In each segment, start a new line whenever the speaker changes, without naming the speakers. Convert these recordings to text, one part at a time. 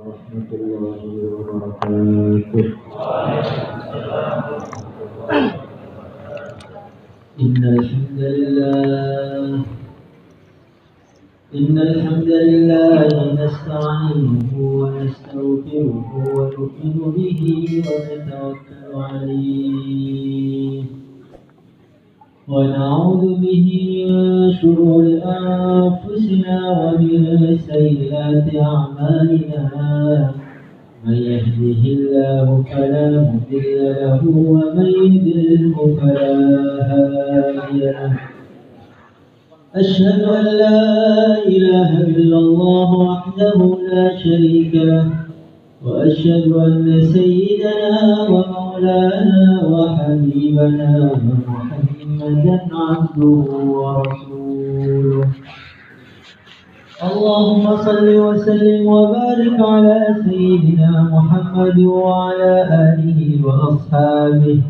warahmatullahi wabarakatuh. Innal hamdalillah nasta'inuhu wa nastaghfiruhu wa nu'minu bihi wa natawakkalu 'alayhi wa na'udzu bihi min shururi anfusina wa min sayyiati a'malina. من يهده الله فلا مضل له ومن يضلله فلا هادي له. أشهد أن لا إله إلا الله وحده لا شريك له وأشهد أن سيدنا ومولانا وحبيبنا محمدا عبده ورسوله. اللهم صل وسلم وبارك على سيدنا محمد وعلى آله وأصحابه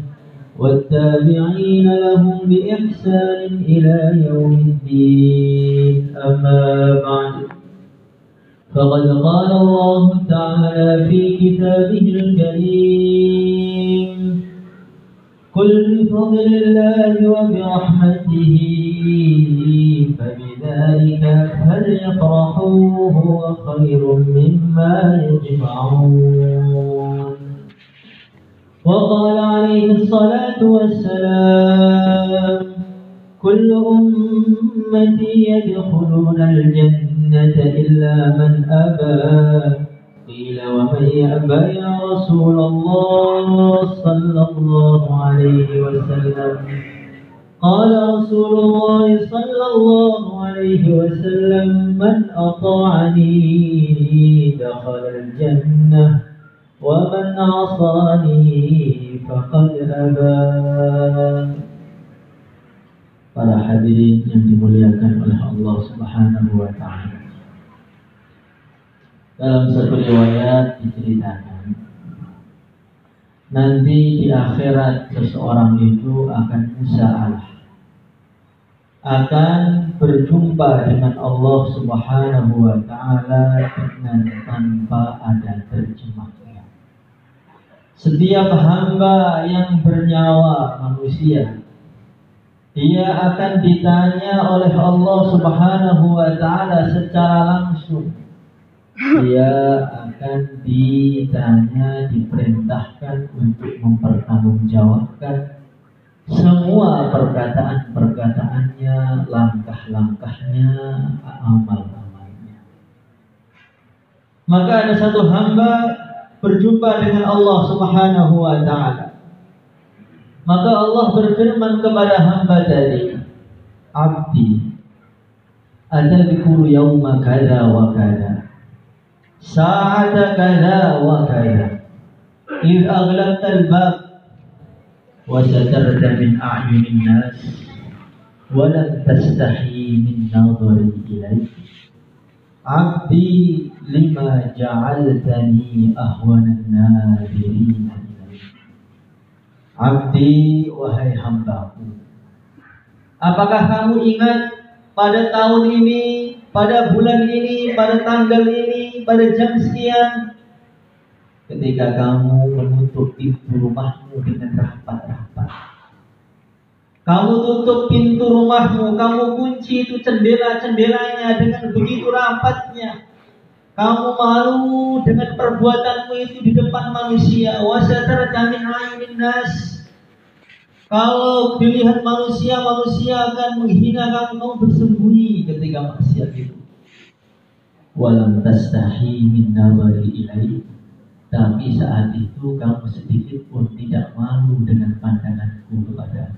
والتابعين لهم بإحسان إلى يوم الدين. أما بعد، فقد قال الله تعالى في كتابه الكريم: قل بفضل الله وبرحمته فبذلك فليفرحوا هو خير مما يجمعون. وقال عليه الصلاة والسلام: كل أمتي يدخلون الجنة إلا من أبى. قيل ومن يأبى يا رسول الله صلى الله عليه وسلم؟ قال رسول الله صلى الله عليه وسلم: من أطاعني دخل الجنة ومن عصاني faqad aba. Para hadirin yang dimuliakan oleh Allah Subhanahu wa taala. Dalam satu riwayat diceritakan, nanti di akhirat seseorang itu akan musa'alah, akan berjumpa dengan Allah Subhanahu wa taala dengan tanpa ada terjemahnya. Setiap hamba yang bernyawa manusia, dia akan ditanya oleh Allah Subhanahu wa taala secara langsung. Dia akan ditanya, diperintahkan untuk mempertanggungjawabkan semua perkataan-perkataannya, langkah-langkahnya, amal-amalnya. Maka ada satu hamba berjumpa dengan Allah Subhanahu wa ta'ala. Maka Allah berfirman kepada hamba tadi: "Abdi, atadhkuru yawma kada wa kada, sa'ata kada wa kada, idh aghlaqta al-bab wa satarta min a'yunin nas wa lam tastahi min nadhari ilayk. Abdi, lima ja'altani ahwanan nadirina ilayk." Abdi, wahai hambaku, apakah kamu ingat pada tahun ini, pada bulan ini, pada tanggal ini, pada jam sekian, ketika kamu menutup pintu rumahmu dengan rapat-rapat? Kamu tutup pintu rumahmu, kamu kunci itu jendela-jendelanya dengan begitu rapatnya. Kamu malu dengan perbuatanmu itu di depan manusia. Wasatarta min ayunin nas. Kalau dilihat manusia, manusia akan menghina kamu bersembunyi ketika maksiat itu. Walam tastahi min nadhari ilaik. Tapi saat itu kamu sedikit pun tidak malu dengan pandanganku kepada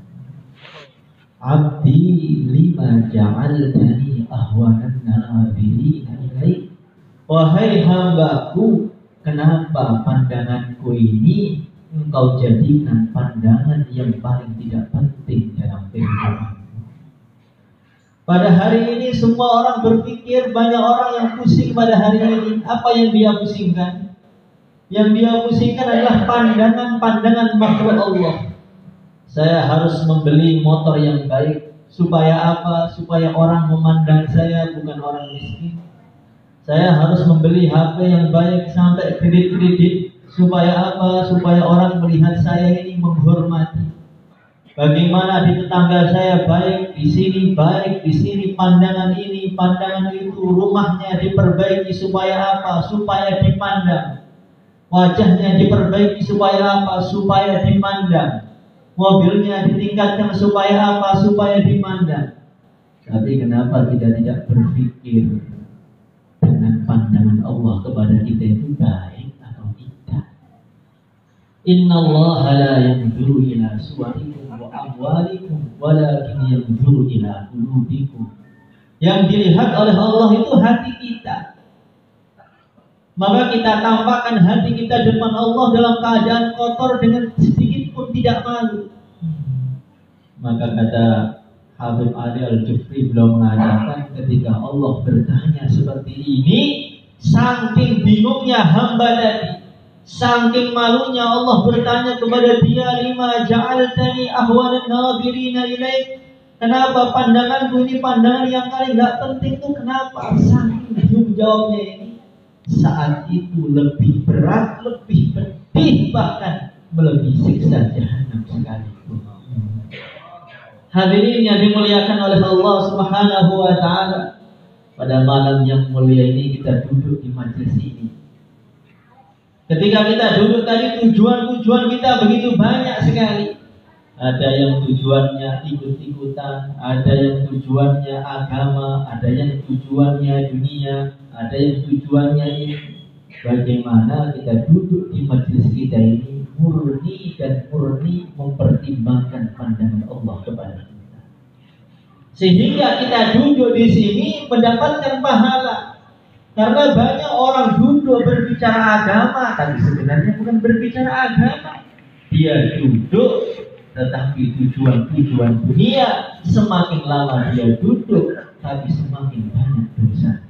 Abdi, lima ja'altani ahwanan nadirina ilaik. Wahai hambaku, kenapa pandanganku ini engkau jadikan pandangan yang paling tidak penting dalam kehidupanmu? Pada hari ini semua orang berpikir, banyak orang yang pusing pada hari ini. Apa yang dia pusingkan? Yang dia pusingkan adalah pandangan-pandangan makhluk Allah. Saya harus membeli motor yang baik. Supaya apa? Supaya orang memandang saya bukan orang miskin. Saya harus membeli HP yang baik sampai kredit-kredit. Supaya apa? Supaya orang melihat saya ini menghormati. Bagaimana di tetangga saya baik, di sini pandangan ini, pandangan itu, rumahnya diperbaiki supaya apa? Supaya dipandang. Wajahnya diperbaiki supaya apa? Supaya dipandang. Mobilnya ditingkatkan supaya apa? Supaya dipandang. Tapi kenapa kita tidak berpikir dengan pandangan Allah kepada kita itu baik atau tidak? Innallaha la yanzuru ila suwarikum wa amwalikum walakin yanzuru ila qulubikum. Yang dilihat oleh Allah itu hati kita. Maka kita tampakkan hati kita depan Allah dalam keadaan kotor dengan sedikit pun tidak malu. Maka kata Habib Ali Al-Jufri beliau mengatakan ketika Allah bertanya seperti ini, saking bingungnya hamba tadi, saking malunya Allah bertanya kepada dia, lima ja'altani ahwanan nadhirina ilaik. Kenapa pandanganku ini pandangan yang kali nggak penting tuh, kenapa? Saking bingung jawabnya ini. Saat itu lebih berat, lebih pedih, bahkan melebihi siksa jahanam sekalipun. Hadirin yang dimuliakan oleh Allah Subhanahu wa taala, pada malam yang mulia ini kita duduk di majelis ini. Ketika kita duduk tadi, tujuan kita begitu banyak sekali. Ada yang tujuannya ikut-ikutan, ada yang tujuannya agama, ada yang tujuannya dunia, ada yang tujuannya ini. Bagaimana kita duduk di majelis kita ini murni dan murni mempertimbangkan pandangan Allah kepada kita, sehingga kita duduk di sini mendapatkan pahala. Karena banyak orang duduk berbicara agama, tapi sebenarnya bukan berbicara agama. Dia duduk tetapi tujuan dunia. Semakin lama dia duduk, tapi semakin banyak dosanya.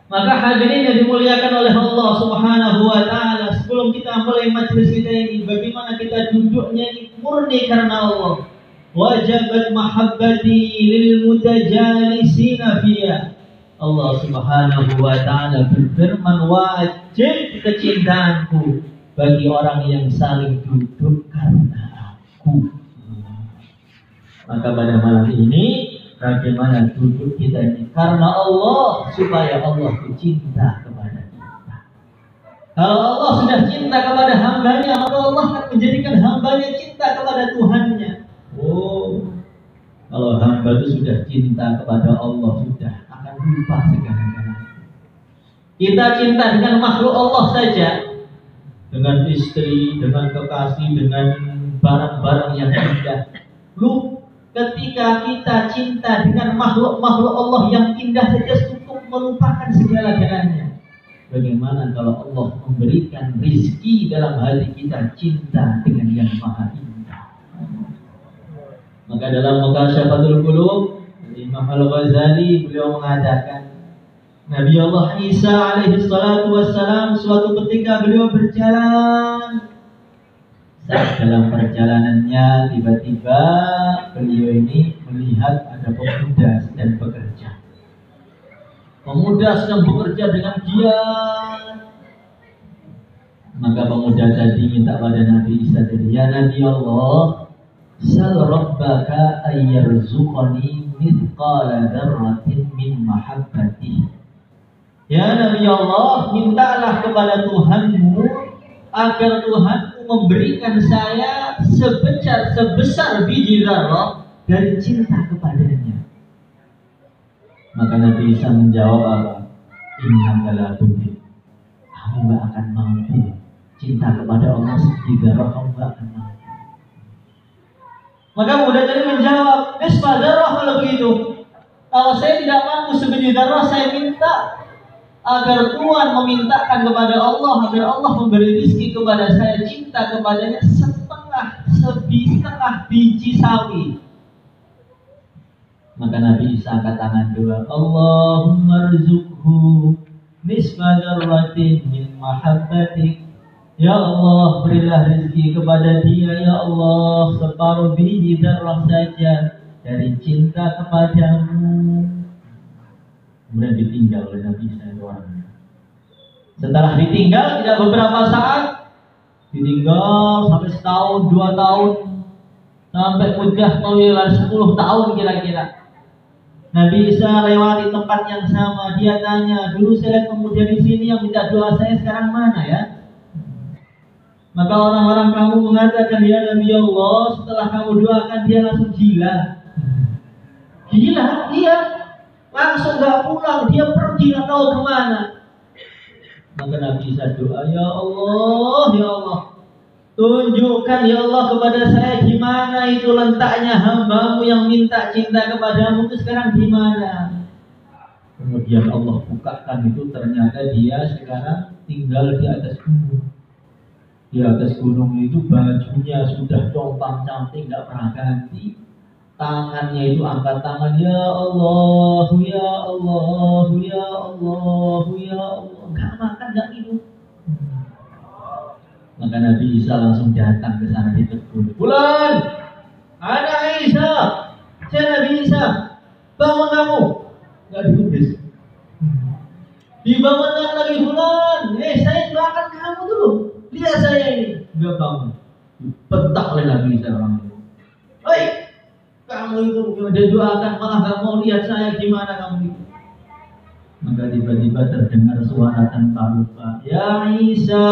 Maka hadirin yang dimuliakan oleh Allah Subhanahu wa taala, sebelum kita mulai majelis kita ini, bagaimana kita duduknya ini murni karena Allah. Wajabat mahabbati lil mutajalisina fiha. Allah Subhanahu wa taala berfirman, wajib kecintaanku bagi orang yang saling duduk karena aku. Maka pada malam ini, bagaimana duduk kita ini karena Allah, supaya Allah cinta kepada kita. Kalau Allah sudah cinta kepada hambanya, maka Allah akan menjadikan hambanya cinta kepada Tuhannya. Kalau hamba itu sudah cinta kepada Allah, sudah akan lupa segala-galanya. Kita cinta dengan makhluk Allah saja, dengan istri, dengan kekasih, dengan barang-barang yang indah. Ketika kita cinta dengan makhluk Allah yang indah saja cukup melupakan segala-galanya. Bagaimana kalau Allah memberikan rizki dalam hati kita cinta dengan yang maha indah? Maka dalam Mukasyafatul Qulub, Imam Al-Ghazali beliau mengatakan, Nabi Allah Isa alaihi salatu wassalam suatu ketika beliau berjalan. Saat dalam perjalanannya tiba-tiba beliau ini melihat ada pemuda sedang bekerja. Pemuda sedang bekerja dengan giat. Maka pemuda tadi minta pada Nabi Isa tadi, ya Nabi Allah, sal rabbaka ayyarzuqani mithqala dzarratin min mahabbati. Ya Nabi Allah, mintalah kepada Tuhanmu agar Tuhanmu memberikan saya sebesar biji zarrah dari cinta kepadanya. Maka Nabi Isa menjawab apa? Innaka la tudrik. Kamu gak akan mampu cinta kepada Allah sebiji zarrah, kamu gak akan mampu. Maka muda tadi menjawab, nisfa zarrah kalau begitu. Kalau saya tidak mampu sebiji zarrah, saya minta agar Tuhan memintakan kepada Allah agar Allah memberi rezeki kepada saya, cinta kepadanya setengah biji sawi. Maka Nabi Isa angkat tangan doa, Allahumma rzuqhu nisfa dzarratin min mahabbatik. Ya Allah, berilah rezeki kepada dia, ya Allah, separuh biji zarrah saja dari cinta kepadamu. Kemudian ditinggal oleh Nabi Isa itu orangnya. Setelah ditinggal tidak beberapa saat, ditinggal sampai setahun, 2 tahun, sampai muddah tawilan 10 tahun kira-kira. Nabi Isa lewati tempat yang sama, dia tanya, dulu saya lihat pemuda di sini yang minta doa saya, sekarang mana ya? Maka orang-orang kamu mengatakan, ya Nabi Allah, setelah kamu doakan dia langsung gila. Gila? Iya. Langsung gak pulang, dia pergi gak tahu kemana. Maka Nabi Isa doa, ya Allah, tunjukkan ya Allah kepada saya gimana itu letaknya hambamu yang minta cinta kepadamu itu sekarang gimana. Kemudian Allah bukakan itu, ternyata dia sekarang tinggal di atas gunung. Di atas gunung itu bajunya sudah compang-camping, gak pernah ganti. Tangannya itu angkat tangan, ya Allah, ya Allah, ya Allah, ya Allah. Gak makan, gak minum. Maka Nabi Isa langsung datang ke sana di tegur. Bulan, ada Isa, saya Nabi Isa, bangun kamu. Gak dihubis. Dibangunkan lagi Bulan, saya doakan kamu dulu. Lihat saya ini. Gak bangun. Dibentak oleh Nabi Isa orang itu. Hei, kamu itu udah doakan malah gak mau lihat saya, gimana kamu itu? Maka tiba-tiba terdengar suara tanpa lupa. Ya Isa,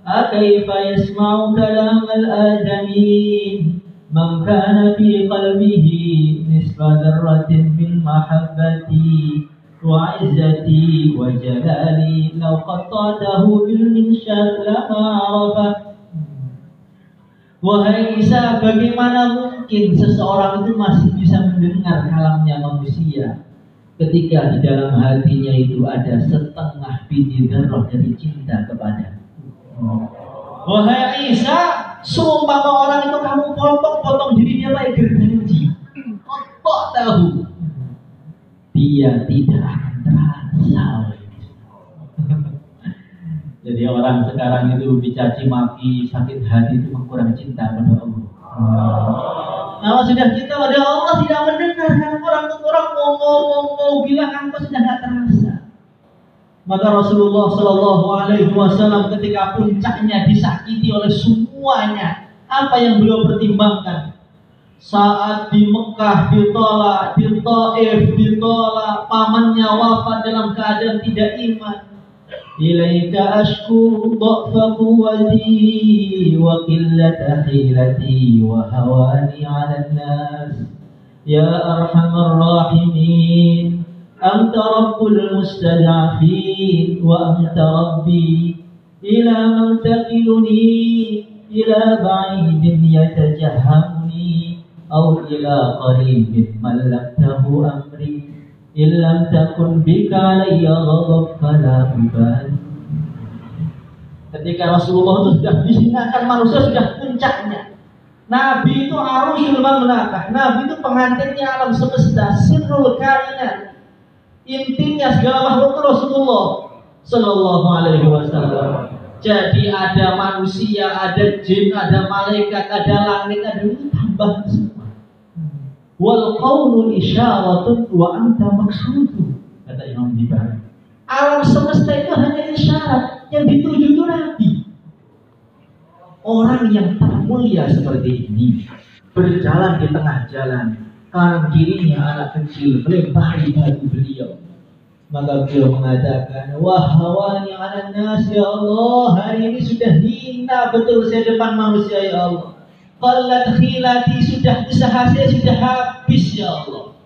akaifa yasma'u kalam al-adamin man kana fi qalbihi nisfa dzarratin min mahabbati wa izzati wa jalali law qattadahu bil minshar lama arafa. Wahai Isa, bagaimana mungkin seseorang itu masih bisa mendengar kalamnya manusia ketika di dalam hatinya itu ada setengah biji dzarrah dari cinta kepada. Wahai Isa, seumpama orang itu kamu potong-potong dirinya pakai gergaji, otak tahu, dia tidak akan terasa. Jadi orang sekarang itu dicaci maki, sakit hati itu kurang cinta pada Allah. Kalau sudah cinta pada Allah tidak mendengar orang ngomong bilang apa sudah tidak terasa. Maka Rasulullah Shallallahu Alaihi Wasallam ketika puncaknya disakiti oleh semuanya, apa yang beliau pertimbangkan? Saat di Mekah ditolak, di Taif ditolak, pamannya wafat dalam keadaan tidak iman. Ilaika ashku dha'fa quwwati wa qillata hilati wa hawani 'ala an-nas ya arhamar rahimin anta rabbul mustad'afin wa anta rabbi ila man taqiluni ila ba'idin yatajahhamuni aw ila qaribin mallaktahu amri illam takun bika alayya ghadab fala ubali. Ketika Rasulullah itu sudah dihinakan manusia, sudah puncaknya. Nabi itu arusyul mamlakah, Nabi itu pengantinnya alam semesta, sirrul kainat, intinya segala makhluk Rasulullah Sallallahu Alaihi Wasallam. Jadi ada manusia, ada jin, ada malaikat, ada langit, ada itu tambah semua. Wal qaulul isyaratun wa anta maqsudu, kata Imam Ghazali. Alam semesta itu hanya isyarat, yang dituju itu Nabi. Orang yang tak mulia seperti ini berjalan di tengah jalan, kanan kirinya anak kecil melempari batu beliau. Maka beliau mengatakan, wah hawani 'alan nas ya Allah, hari ini sudah hina betul saya depan manusia ya Allah. Qallat khilati, sudah usaha saya sudah habis ya Allah.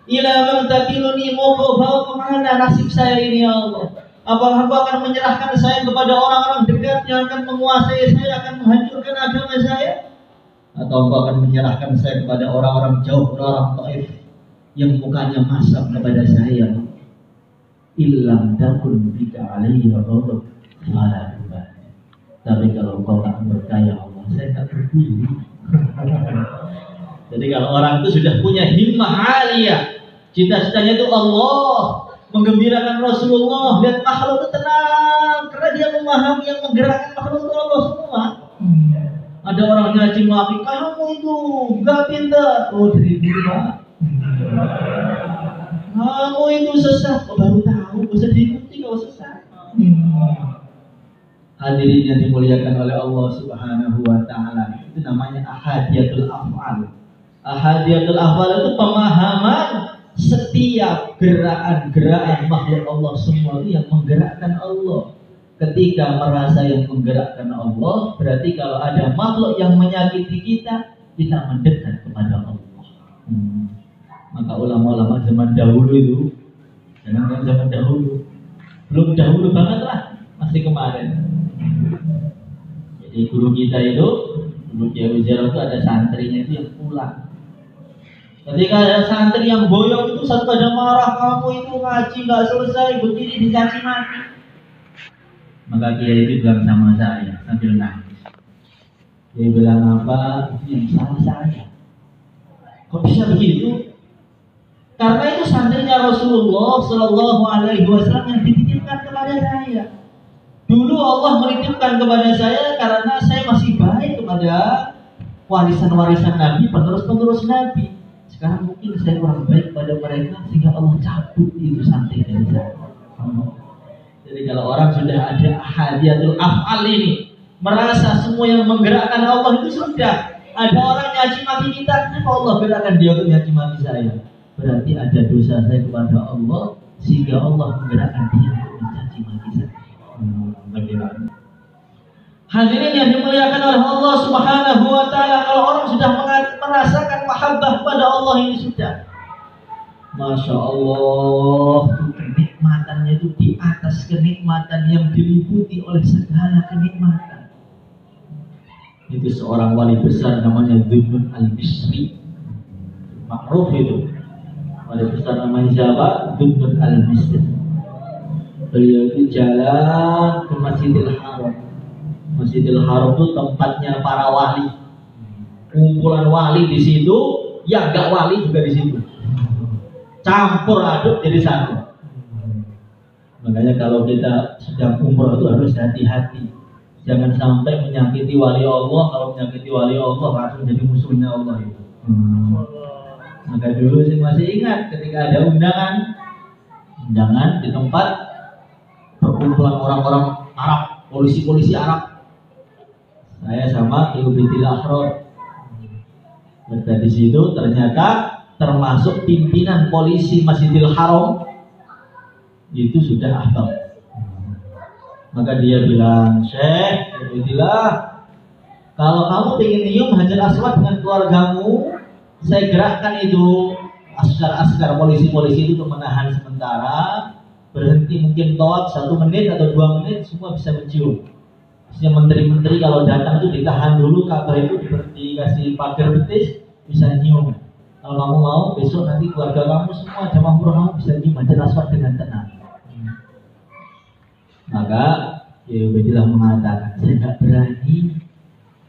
Ila man taqiluni, mau bawa kemana nasib saya ini ya Allah? Apakah Engkau akan menyerahkan saya kepada orang-orang dekat yang akan menguasai saya, akan menghancurkan agama saya? Atau Engkau akan menyerahkan saya kepada orang-orang jauh, orang Taif yang mukanya masam kepada saya? Illam takun bika alayya ghadab fala ubali. Tapi kalau Engkau tak berkaya Allah, saya tak peduli. Jadi kalau orang itu sudah punya himmah aliyah, cita-citanya itu Allah, menggembirakan Rasulullah, dan makhluk itu tenang karena dia memahami yang menggerakkan makhluk itu Allah semua. Ada orang nyaci maki, kamu itu gak pintar. Oh dari dulu Pak. Kamu itu sesat, kok baru tahu, bisa diikuti kalau sesat. Hadirin yang dimuliakan oleh Allah Subhanahu wa Ta'ala, itu namanya ahadiyatul af'al. Ahadiyatul af'al itu pemahaman setiap gerakan makhluk Allah semua itu yang menggerakkan Allah. Ketika merasa yang menggerakkan Allah, berarti kalau ada makhluk yang menyakiti kita, kita mendekat kepada Allah. Maka ulama-ulama zaman dahulu itu, jangan zaman dahulu, belum dahulu banget lah, masih kemarin. Jadi guru kita itu, guru Kiai Wijaya itu ada santrinya itu yang pulang. Ketika ada santri yang boyong itu satu pada marah, kamu itu ngaji nggak selesai, begini dicaci maki. Maka Kiai itu bilang sama saya sambil nangis. Dia bilang apa? Itu yang salah saya. Kok bisa begitu? Karena itu santrinya Rasulullah Shallallahu Alaihi Wasallam yang dititipkan kepada saya. Dulu Allah menitipkan kepada saya karena saya masih baik kepada warisan-warisan Nabi, penerus-penerus Nabi. Sekarang mungkin saya kurang baik pada mereka sehingga Allah cabut itu santri dari saya. Jadi kalau orang sudah ada ahadiyatul af'al ini, merasa semua yang menggerakkan Allah itu sudah. Ada orang nyaci maki kita, kenapa Allah gerakkan dia untuk nyaci maki saya? Berarti ada dosa saya kepada Allah sehingga Allah menggerakkan dia untuk mencaci maki saya. Bagaimana? Hadirin yang dimuliakan oleh Allah Subhanahu wa Ta'ala, kalau orang sudah merasakan mahabbah pada Allah ini sudah, Masya Allah, kenikmatannya itu di atas kenikmatan yang diliputi oleh segala kenikmatan. Itu seorang wali besar namanya Dunnun Al-Misri, makruf itu. Wali besar namanya siapa? Dunnun Al-Misri. Beliau itu jalan ke Masjidil Haram. Masjidil Haram itu tempatnya para wali, kumpulan wali di situ, yang gak wali juga di situ, campur aduk jadi satu. Makanya kalau kita sedang umroh itu harus hati-hati, jangan sampai menyakiti wali Allah. Kalau menyakiti wali Allah langsung jadi musuhnya Allah itu. Maka dulu saya masih ingat ketika ada undangan di tempat perkumpulan orang-orang Arab, polisi-polisi Arab. Saya sama Ibubitil Ahrar berada di situ, ternyata termasuk pimpinan polisi Masjidil Haram itu sudah ahbab. Maka dia bilang, Syekh, Ibubitillah, kalau kamu ingin nyium Hajar Aswad dengan keluargamu, saya gerakkan itu askar-askar polisi-polisi itu untuk menahan sementara, berhenti mungkin tawaf 1 menit atau 2 menit, semua bisa mencium. Maksudnya menteri-menteri kalau datang itu ditahan dulu, Ka'bah itu dikasih pagar betis, bisa nyium. Kalau kamu mau, besok nanti keluarga kamu semua jamaah umroh kamu bisa nyium Hajar Aswad dengan tenang. Maka ya Ubaidillah mengatakan, saya nggak berani.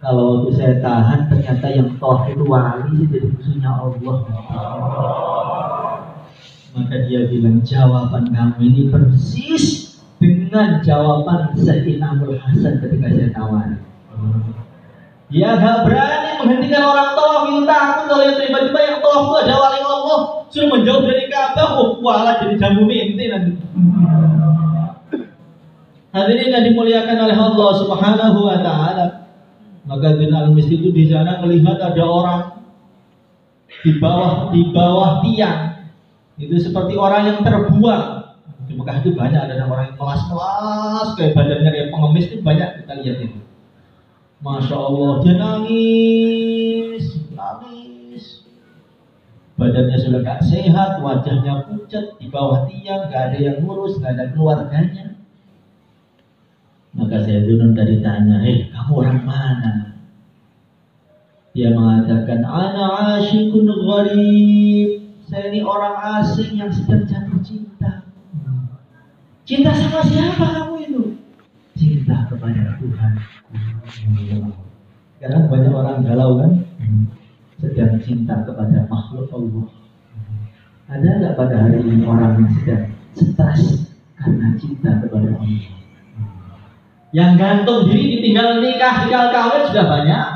Kalau waktu saya tahan ternyata yang tawaf itu wali, jadi musuhnya Allah. Maka dia bilang, jawaban kamu ini persis dengan jawaban Sayyidina Abul Hasan ketika saya tawar. Dia gak berani menghentikan orang tawaf itu, takut kalau yang tiba-tiba yang tawaf itu ada wali Allah, suruh menjauh dari Ka'bah, walah jadi jambu menti nanti. Hadirin yang dimuliakan oleh Allah Subhanahu wa Ta'ala. Maka Dunnun Al-Misri itu di sana melihat ada orang di bawah tiang. Itu seperti orang yang terbuang. Di Mekah itu banyak ada orang yang melas-melas, kayak badannya kayak pengemis, itu banyak kita lihat itu. Masya Allah, dia nangis. Badannya sudah gak sehat, wajahnya pucat, di bawah tiang, gak ada yang ngurus, gak ada keluarganya. Maka saya Dunnun tadi tanya, kamu orang mana? Dia mengatakan, ana asyikun gharib. Saya ini orang asing yang sedang jatuh cinta. Cinta sama siapa kamu itu? Cinta kepada Tuhan. Sekarang banyak orang galau kan? Sedang cinta kepada makhluk Allah. Ada nggak pada hari ini orang yang sedang stres karena cinta kepada Allah? Yang gantung diri ditinggal nikah, tinggal kawin sudah banyak.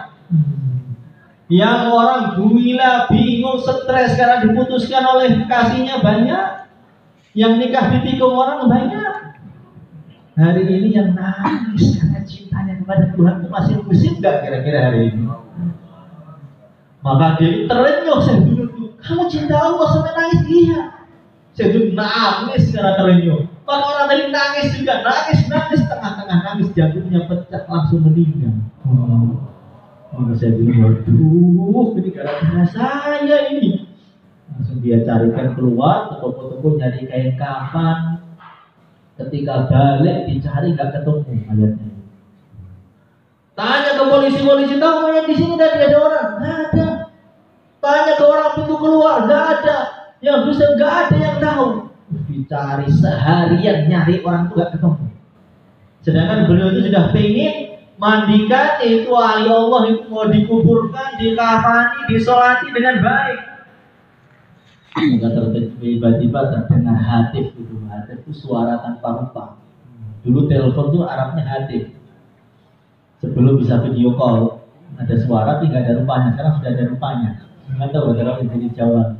Yang orang gila, bingung, stres karena diputuskan oleh kasihnya banyak. Yang nikah ditikung orang banyak. Hari ini yang nangis karena cintanya kepada Tuhan itu masih musik gak kira-kira hari ini? Maka dia terenyuh, saya dulu, kamu cinta Allah sampai nangis? Iya. Saya dulu nangis karena terenyuh. Maka orang tadi nangis juga, nangis, tengah-tengah nangis, jantungnya pecah, langsung meninggal. Maka saya dulu, waduh, ini gara-gara saya ini. Langsung dia carikan keluar, toko-toko nyari kain kafan. Ketika balik dicari nggak ketemu mayatnya. Tanya ke polisi, tahu mayat di sini tadi ada orang? Nggak ada. Tanya ke orang pintu keluar, nggak ada. Yang bisa nggak ada yang tahu. Dicari seharian nyari orang itu nggak ketemu. Sedangkan beliau itu sudah pengen mandikan itu wali Allah itu mau dikuburkan, dikafani, disolati dengan baik. Maka tiba-tiba terdengar hatif itu. Hatif itu suara tanpa rupa. Dulu telepon tuh Arabnya hatif. Sebelum bisa video call ada suara tapi nggak ada rupanya. Sekarang sudah ada rupanya. Nggak tahu kalau itu di Jawa.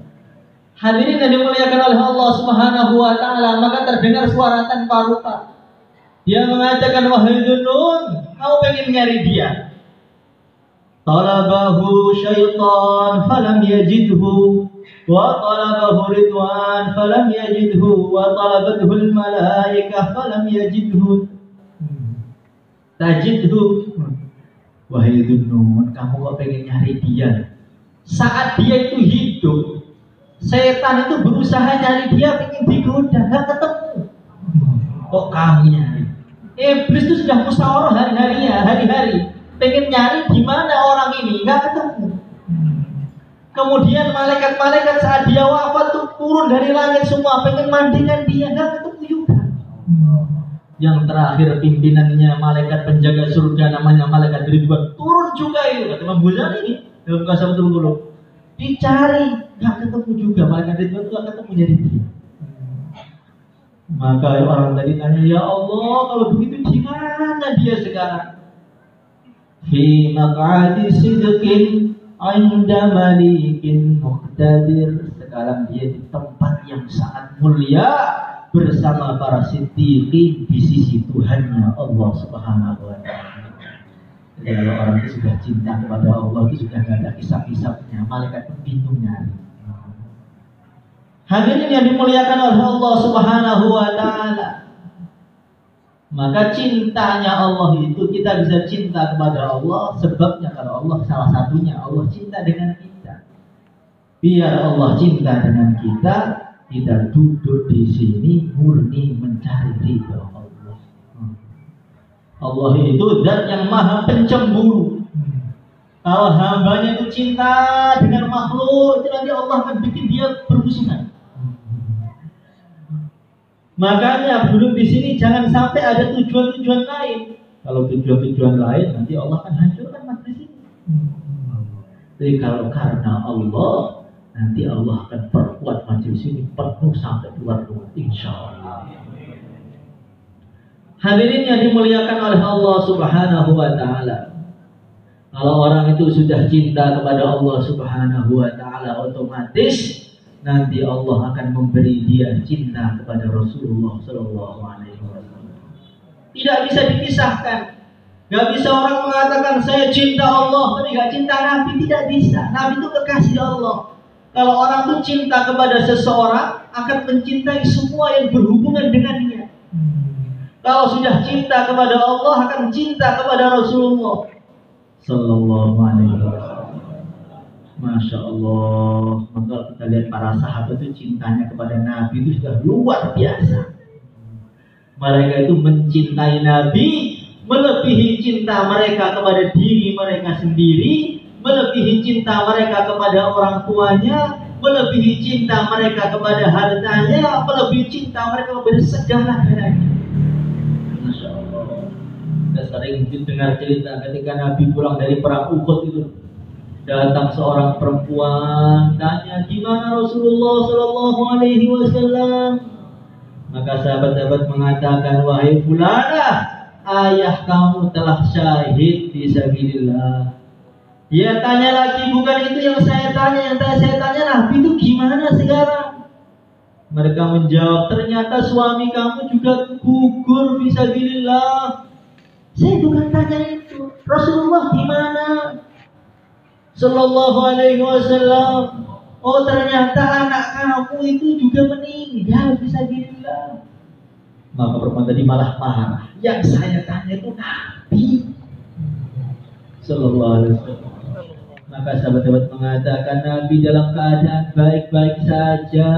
Hadirin yang dimuliakan oleh Allah Subhanahu wa taala, maka terdengar suara tanpa rupa. Dia mengatakan, wahai Dunun, kau pengen nyari dia. Talabahu syaitan falam yajidhu, wa talabahu ridwan falam yajidhu, wa talabathul malaikah falam yajidhu. Tajidhu. Wahai Dunun, kamu kok pengen nyari dia? Saat dia itu hidup, setan itu berusaha nyari dia, pengen digoda, nggak ketemu. Kok kamu nyari? Iblis itu sudah musyawarah hari-hari, pengen nyari di mana orang ini, nggak ketemu. Kemudian malaikat-malaikat saat dia wafat tuh turun dari langit semua, pengen mandikan dia, nggak ketemu juga. Yang terakhir pimpinannya malaikat penjaga surga namanya malaikat Ridwan turun juga itu, kata Imam Ghazali ini dalam Qasatul Qulub. Dicari, nggak ketemu juga, malaikat Ridwan itu nggak ketemu jadi dia. Maka orang tadi tanya, ya Allah, kalau begitu di mana dia sekarang? Fi maq'adi sidqin 'inda malikin muqtadir. Sekarang dia di tempat yang sangat mulia bersama para siddiqin di sisi Tuhannya Allah Subhanahu wa taala. Jadi kalau orang itu sudah cinta kepada Allah itu sudah tidak ada kisah-kisahnya, malaikat pun bingung nyari. Hadirin yang dimuliakan oleh Allah Subhanahu wa taala. Maka cintanya Allah itu kita bisa cinta kepada Allah sebabnya kalau Allah salah satunya Allah cinta dengan kita. Biar Allah cinta dengan kita, kita duduk di sini murni mencari ridha Allah. Allah itu zat yang maha pencemburu. Kalau hambanya itu cinta dengan makhluk, itu nanti Allah akan bikin dia bermusuhan. Makanya duduk di sini jangan sampai ada tujuan-tujuan lain. Kalau tujuan-tujuan lain nanti Allah akan hancurkan majelis ini. Tapi kalau karena Allah, nanti Allah akan perkuat majelis ini penuh sampai keluar-keluar, insya Allah. Hadirin yang dimuliakan oleh Allah Subhanahu wa taala. Kalau orang itu sudah cinta kepada Allah Subhanahu wa taala, otomatis nanti Allah akan memberi dia cinta kepada Rasulullah Sallallahu Alaihi Wasallam. Tidak bisa dipisahkan. Gak bisa orang mengatakan saya cinta Allah tapi gak cinta Nabi, tidak bisa. Nabi itu kekasih Allah. Kalau orang itu cinta kepada seseorang akan mencintai semua yang berhubungan dengannya. Kalau sudah cinta kepada Allah akan cinta kepada Rasulullah Sallallahu Alaihi Wasallam. Masya Allah. Maka kita lihat para sahabat itu cintanya kepada Nabi itu sudah luar biasa. Mereka itu mencintai Nabi melebihi cinta mereka kepada diri mereka sendiri, melebihi cinta mereka kepada orang tuanya, melebihi cinta mereka kepada hartanya, melebihi cinta mereka kepada segala-galanya. Masya Allah. Kita sering dengar cerita ketika Nabi pulang dari perang Uhud itu, datang seorang perempuan tanya, gimana Rasulullah Sallallahu Alaihi Wasallam? Maka sahabat-sahabat mengatakan, wahai fulanah, ayah kamu telah syahid di sabilillah. Dia tanya lagi, bukan itu yang saya tanya. Yang saya tanya, Nabi itu gimana sekarang? Mereka menjawab, ternyata suami kamu juga gugur fisabilillah. Saya bukan tanya itu. Rasulullah gimana? Sallallahu alaihi wasallam. Oh, ternyata anak kamu itu juga meninggal fisabilillah. Maka perempuan tadi malah marah. Yang saya tanya itu Nabi Sallallahu alaihi wasallam. Maka sahabat-sahabat mengatakan Nabi dalam keadaan baik-baik saja.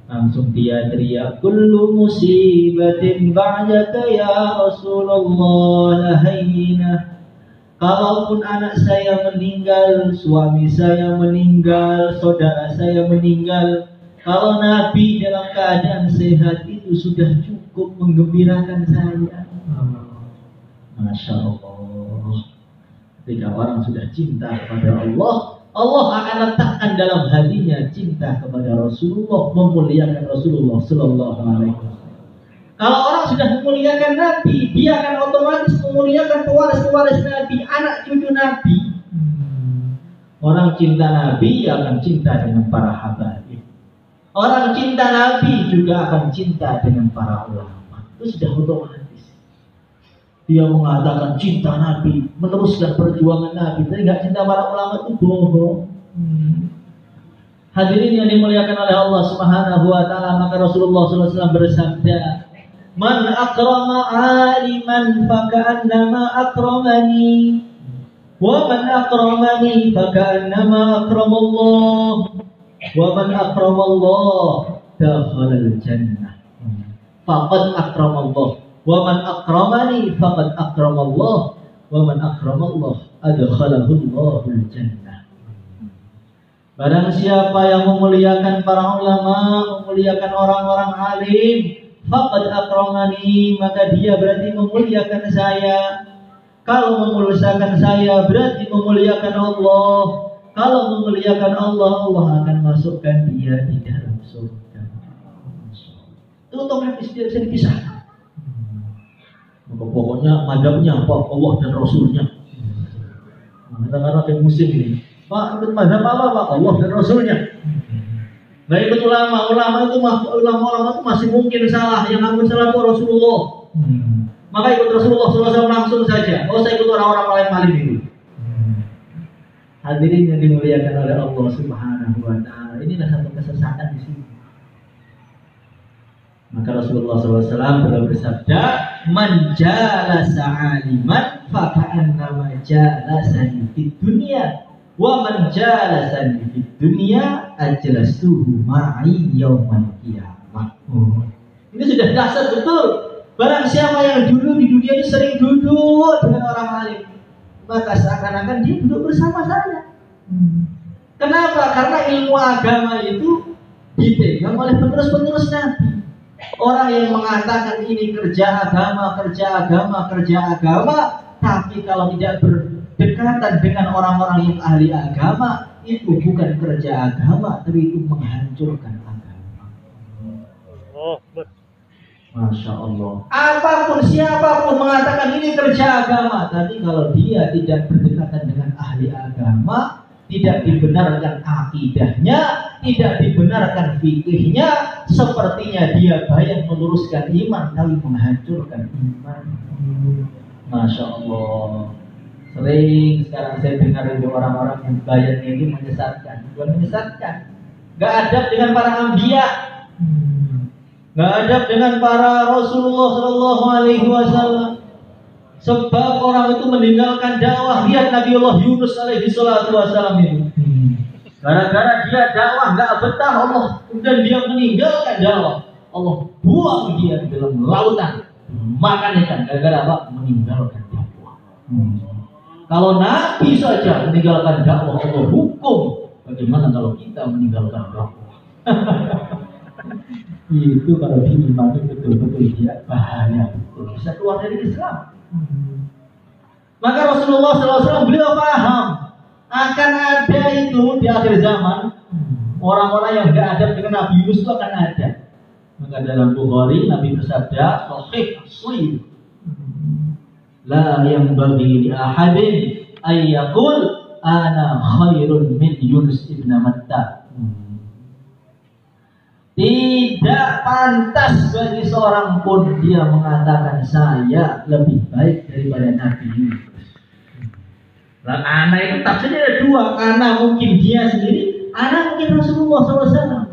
Langsung dia teriak, kullu musibatin ba'daka ya Rasulullah lahayyinah. Kalaupun anak saya meninggal, suami saya meninggal, saudara saya meninggal, kalau Nabi dalam keadaan sehat itu sudah cukup menggembirakan saya. Masya Allah. Ketika orang sudah cinta kepada Allah, Allah akan letakkan dalam hatinya cinta kepada Rasulullah, memuliakan Rasulullah Sallallahu Alaihi Wasallam. Kalau orang sudah memuliakan Nabi, dia akan otomatis memuliakan pewaris-pewaris Nabi, anak cucu Nabi. Orang cinta Nabi akan cinta dengan para habaib. Orang cinta Nabi juga akan cinta dengan para ulama. Itu sudah otomatis. Dia mengatakan cinta Nabi, meneruskan perjuangan Nabi, tapi nggak cinta para ulama itu bohong. Hadirin yang dimuliakan oleh Allah Subhanahu wa taala, maka Rasulullah SAW bersabda, "Man akrama 'aliman faka'annama akramani, wa man akramani faka'annama akramallah, wa man akramallah dakhala al-jannah." Faqad akramallah. Wa man akramani faqad akramallah, wa man akramallah adkhalahu Allahul jannah. Barang siapa yang memuliakan para ulama, memuliakan orang-orang alim, faqad akramani, maka dia berarti memuliakan saya. Kalau memuliakan saya berarti memuliakan Allah. Kalau memuliakan Allah, Allah akan masukkan dia di dalam surga. Itu otomatis dia bisa dipisahkan. Pokoknya madhabnya apa? Allah dan Rasulnya. Kadang-kadang kayak muslim ini, Pak, ikut madhab apa Pak? Allah dan Rasulnya. Nah, ikut ulama itu masih mungkin salah. Yang aku salah itu Rasulullah. Maka ikut Rasulullah SAW langsung saja. Oh, saya ikut orang-orang paling itu. Hadirin yang dimuliakan oleh Allah Subhanahu wa taala. Inilah satu kesesatan di sini. Maka Rasulullah SAW beliau bersabda, "Man jalasa 'aliman faka'annama jalasani fid dunya, wa man jalasani fid dunya ajlastuhu ma'i yaumal qiyamah." Ini sudah dasar betul. Barang siapa yang dulu di dunia ini sering duduk dengan orang alim, maka seakan-akan dia duduk bersama saya. Kenapa? Karena ilmu agama itu dipegang oleh penerus-penerus Nabi. Orang yang mengatakan ini kerja agama, tapi kalau tidak berdekatan dengan orang-orang yang ahli agama, itu bukan kerja agama, tapi itu menghancurkan agama. Masya Allah. Apapun siapapun mengatakan ini kerja agama, tapi kalau dia tidak berdekatan dengan ahli agama, tidak dibenarkan akidahnya, tidak dibenarkan fikihnya, sepertinya dia bayang meluruskan iman tapi menghancurkan iman. Masya Allah. Sering sekarang saya dengar itu orang-orang yang bayangnya itu menyesatkan. Bukan menyesatkan, gak adab dengan para anbiya, gak adab dengan para Rasulullah Sallallahu Alaihi Wasallam. Sebab orang itu meninggalkan dakwah. Lihat Nabiullah Yunus alaihi salatu wassalam itu. Gara-gara dia dakwah nggak betah Allah, dan dia meninggalkan dakwah, Allah buang dia di dalam lautan makan ikan. Gara-gara apa? Meninggalkan dakwah. Kalau Nabi saja meninggalkan dakwah, Allah hukum. Bagaimana kalau kita meninggalkan dakwah? Itu kalau diimani betul-betul dia bahaya betul, bisa keluar dari Islam. Maka Rasulullah SAW beliau paham akan ada itu di akhir zaman orang-orang yang gak adab dengan Nabi Yunus itu akan ada. Maka dalam Bukhari Nabi bersabda, sahih asli, la yang bagi li ahadin ayyaqul ana khairun min Yunus ibn Matta. Tidak pantas bagi seorang pun dia mengatakan saya lebih baik daripada Nabi Yunus. Nah, anak itu tafsirnya ada dua. Anak mungkin dia sendiri, anak mungkin Rasulullah SAW.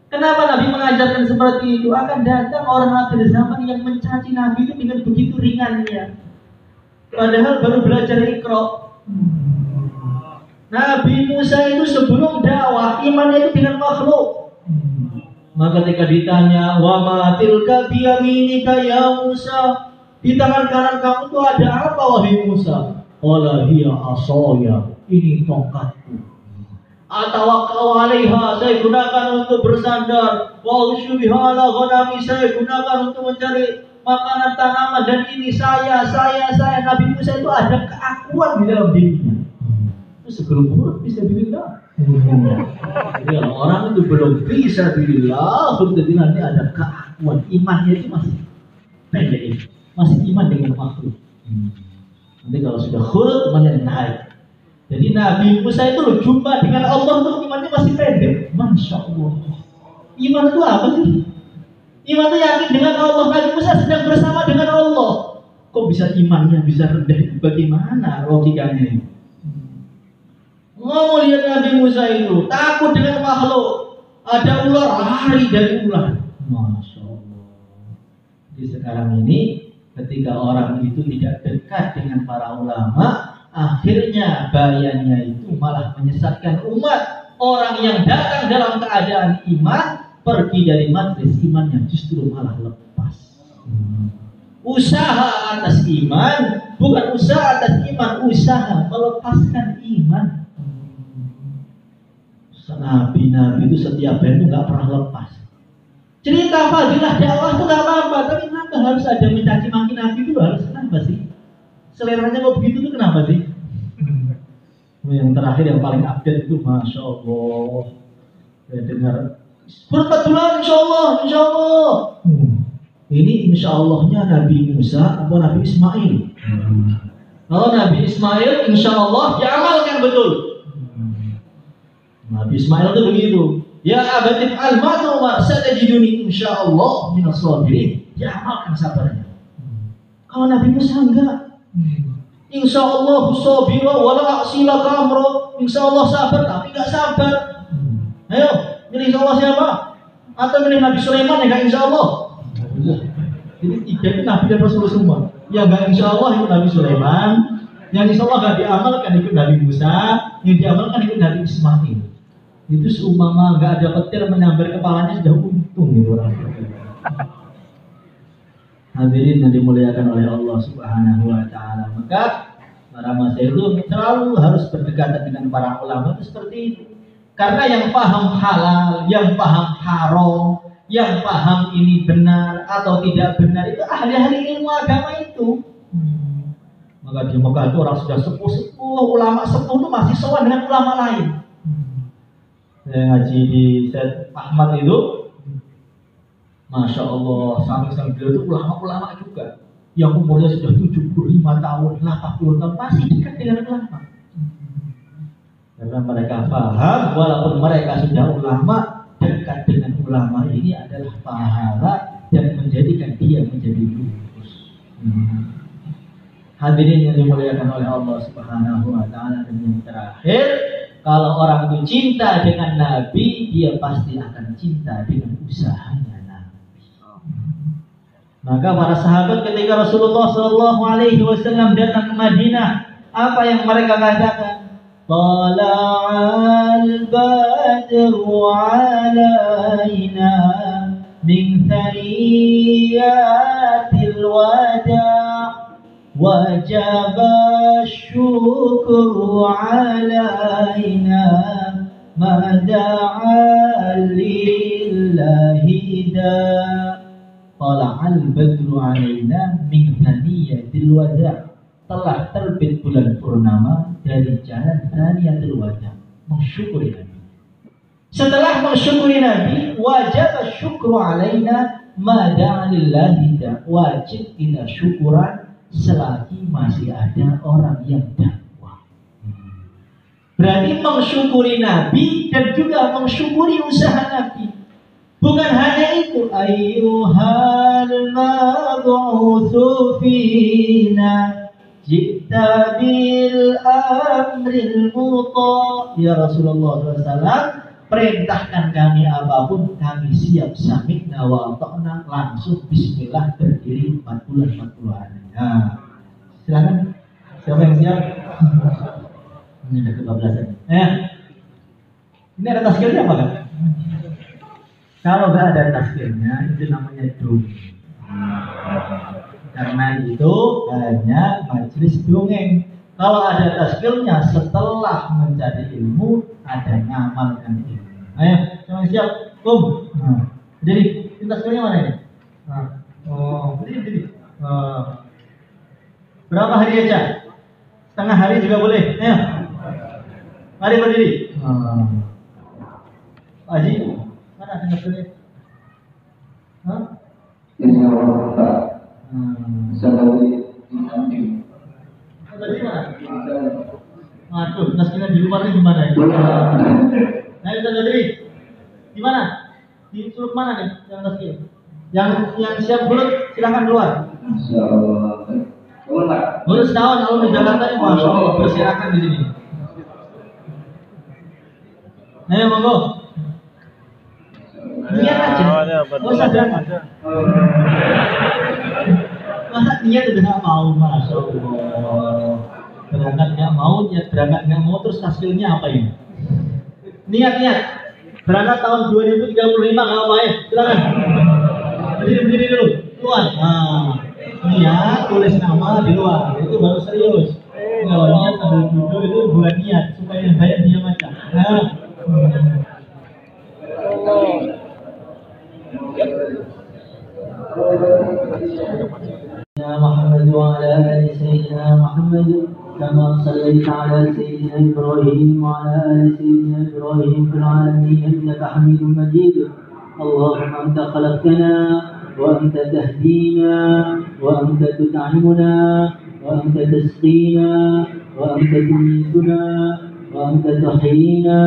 Kenapa Nabi mengajarkan seperti itu? Akan datang orang akhir zaman yang mencaci Nabi itu dengan begitu ringannya. Padahal baru belajar Iqra. Nabi Musa itu sebelum dakwah imannya itu dengan makhluk. Maka ketika ditanya, wa ma tilka biyaminika ya Musa, di tangan kanan kamu itu ada apa wahai Musa? Qala hiya asaya, ini tongkatku. Atawakkau 'alaiha, saya gunakan untuk bersandar. Wa usybiha 'ala ghanami, saya gunakan untuk mencari makanan tanaman. Dan ini saya. Nabi Musa itu ada keakuan di dalam dirinya. Sebelum huruf bisa bilillah. Jadi kalau orang itu belum bisa bilillah, berarti nanti ada keakuan. Imannya itu masih pendek, masih iman dengan makhluk. Nanti kalau sudah huruf imannya naik. Jadi Nabi Musa itu loh jumpa dengan Allah tuh imannya masih pendek. Masya Allah. Iman itu apa sih? Iman itu yakin dengan Allah. Nabi Musa sedang bersama dengan Allah. Kok bisa imannya bisa rendah? Bagaimana logikanya ini? Mau lihat Nabi Musa itu takut dengan makhluk. Ada ular, lari dari ular. Masya Allah. Jadi sekarang ini ketika orang itu tidak dekat dengan para ulama, akhirnya bayannya itu malah menyesatkan umat. Orang yang datang dalam keadaan iman pergi dari majelis imannya justru malah lepas. Usaha atas iman, bukan usaha atas iman, usaha melepaskan iman. Nabi-nabi itu setiap hari itu nggak pernah lepas. Cerita fadilah dakwah itu nggak apa-apa, tapi kenapa harus ada mencaci maki Nabi itu harus kenapa sih? Seleranya kok begitu tuh kenapa sih? Yang terakhir yang paling update itu Masya Allah. Saya dengar berpatulan insya Allah. Ini insya Allahnya Nabi Musa atau Nabi Ismail. Kalau Nabi Ismail insya Allah diamalkan betul. Nabi Ismail itu begitu. Ya abatif al-ma'tumar satajiduni insya Allah minas sabirin. Diamalkan sabarnya. Kalau Nabi Musa enggak. Insya Allah sabira wala aksila kamro. Insya Allah sabar tapi enggak sabar. Ayo, milih insya Allah siapa? Atau milih Nabi Sulaiman ya enggak insya Allah? Jadi tiga itu Nabi dan Rasul semua. Yang enggak insya Allah itu Nabi Sulaiman. Yang insya Allah enggak diamalkan ikut Nabi Musa. Yang diamalkan ikut Nabi Ismail. Itu seumpama enggak ada petir menyambar kepalanya sudah untung gitu orang. Hadirin yang dimuliakan oleh Allah Subhanahu wa taala. Maka para masyayikh itu selalu harus berdekatan dengan para ulama itu seperti itu. Karena yang paham halal, yang paham haram, yang paham ini benar atau tidak benar itu ahli-ahli ilmu agama itu. Maka di Mekah itu orang sudah sepuh-sepuh, ulama sepuh itu masih sowan dengan ulama lain. Saya ngaji di Syed Ahmad itu, Masya Allah, samping-samping beliau itu ulama-ulama juga yang umurnya sudah 75 tahun, 80 tahun masih dekat dengan ulama. Karena mereka paham, walaupun mereka sudah ulama, dekat dengan ulama ini adalah pahala dan menjadikan dia menjadi lurus. Hadirin yang dimuliakan oleh Allah Subhanahu wa taala, dan yang terakhir, kalau orang itu cinta dengan Nabi, dia pasti akan cinta dengan usahanya Nabi. Maka para sahabat ketika Rasulullah SAW datang ke Madinah, apa yang mereka katakan? Tala'al badru alaina min thaniyatil wada' وجب الشكر علينا ما دعا لله دا طلع البدر علينا من ثنية الوداع. Telah terbit bulan purnama dari jalan Thaniyatul Wada', mensyukuri Nabi. Setelah mensyukuri Nabi, wajib syukru alaina ma da'a lillahi da, wajib kita syukuran selagi masih ada orang yang dakwah. Berarti mensyukuri Nabi dan juga mensyukuri usaha Nabi. Bukan hanya itu, ayyuhal mab'utsu fina jita bil amril muta. Ya Rasulullah SAW, perintahkan kami apapun, kami siap. Sami'na wa ata'na, langsung bismillah berdiri 4 bulan 40 hari. Nah, silakan. Siapa yang siap? Ini ada kebablasan. Ini ada taskilnya apa kan? Kalau nggak ada taskilnya, itu namanya dongeng. Karena itu hanya majelis dongeng. Kalau ada taskilnya, setelah mencari ilmu, ada ngamalkan ilmu. Ayo, sama siap, jadi taskilnya mana ini? Berdiri. Berapa hari aja? Setengah hari juga boleh. Ayo, mari berdiri. Pak Haji, mana taskilnya? Tadi mana? Aduh, taskilnya di luar ini gimana ya? Nah, kita berdiri. Di mana? Di suruh mana nih yang taskil? Yang siap bulut silahkan keluar. Baru setahun kalau di Jakarta ini, masya Allah, bersirakan di sini. Ayo monggo. Niat aja. Oh sadar. Masa niat udah nggak mau, masya Allah. Berangkat nggak mau, niat berangkat nggak mau, terus hasilnya apa ini? Niat. Berangkat tahun 2035 nggak apa ya? Silakan. Berdiri dulu, keluar. Niat, tulis nama di luar, itu baru serius. Kalau niat sambil duduk itu bukan niat, supaya yang banyak dia baca. يا محمد وعلى آل سيدنا محمد كما صليت على سيدنا إبراهيم وعلى آل سيدنا إبراهيم في العالمين إنك حميد مجيد. اللهم أنت خلقتنا وأنت تهدينا وأنت تطعمنا وأنت تسقينا وأنت تميتنا وأنت تحيينا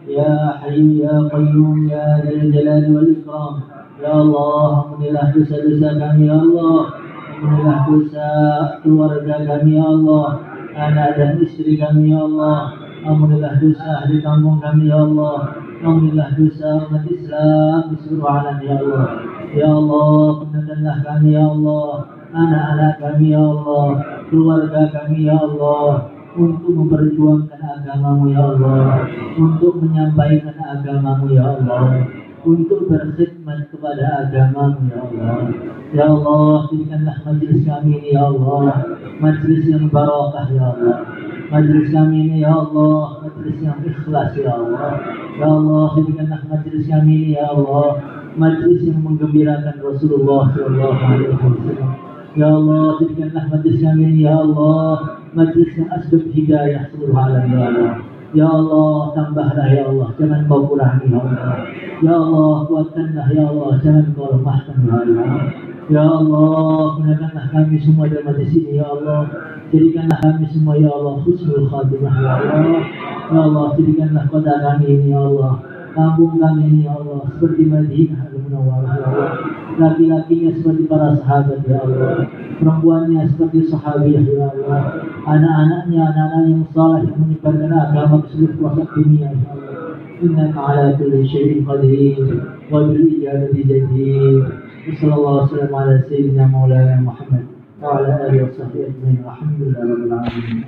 يا حي يا قيوم يا ذا الجلال والإكرام. Ya Allah, ampunilah dosa-dosa kami ya Allah, ampunilah dosa keluarga kami ya Allah, anak dan istri kami ya Allah, ampunilah dosa ahli kampung kami ya Allah, ampunilah dosa umat Islam di seluruh alam ya Allah. Ya Allah, kenakanlah kami ya Allah, anak-anak kami ya Allah, keluarga kami ya Allah, untuk memperjuangkan agamamu ya Allah, untuk menyampaikan agamamu ya Allah, untuk berkhidmat kepada agamamu ya Allah. Ya Allah, jadikanlah majlis kami ini ya Allah majlis yang barakah ya Allah, majlis kami ini ya Allah majlis yang ikhlas ya Allah. Ya Allah, jadikanlah majlis kami ini ya Allah majlis yang menggembirakan Rasulullah sallallahu alaihi wasallam. Ya Allah, jadikanlah majlis kami ini ya Allah majlis yang asbab hidayah seluruh alam ya Allah. Ya Allah, tambahlah ya Allah, jangan kau kurangi ya Allah. Ya Allah, kuatkanlah ya Allah, jangan kau lemahkan ya Allah. Ya Allah, gunakanlah kami semua dalam majlis ini ya Allah. Jadikanlah kami semua ya Allah husnul khatimah ya Allah. Ya Allah, jadikanlah kota kami ini ya Allah, kampung kami ini ya Allah seperti Madinah al-Munawwarah ya Allah. Laki-lakinya seperti para sahabat ya Allah, perempuannya seperti sahabiah ya Allah, anak-anaknya yang saleh yang menyebarkan agama ke seluruh pelosok dunia ya Allah. Innaka ala kulli syai'in qadir wa bil ijabati jadir. Sallallahu alaihi wasallam ala sayyidina maulana Muhammad wa ala alihi wa sahbihi ajma'in. Alhamdulillah rabbil alamin.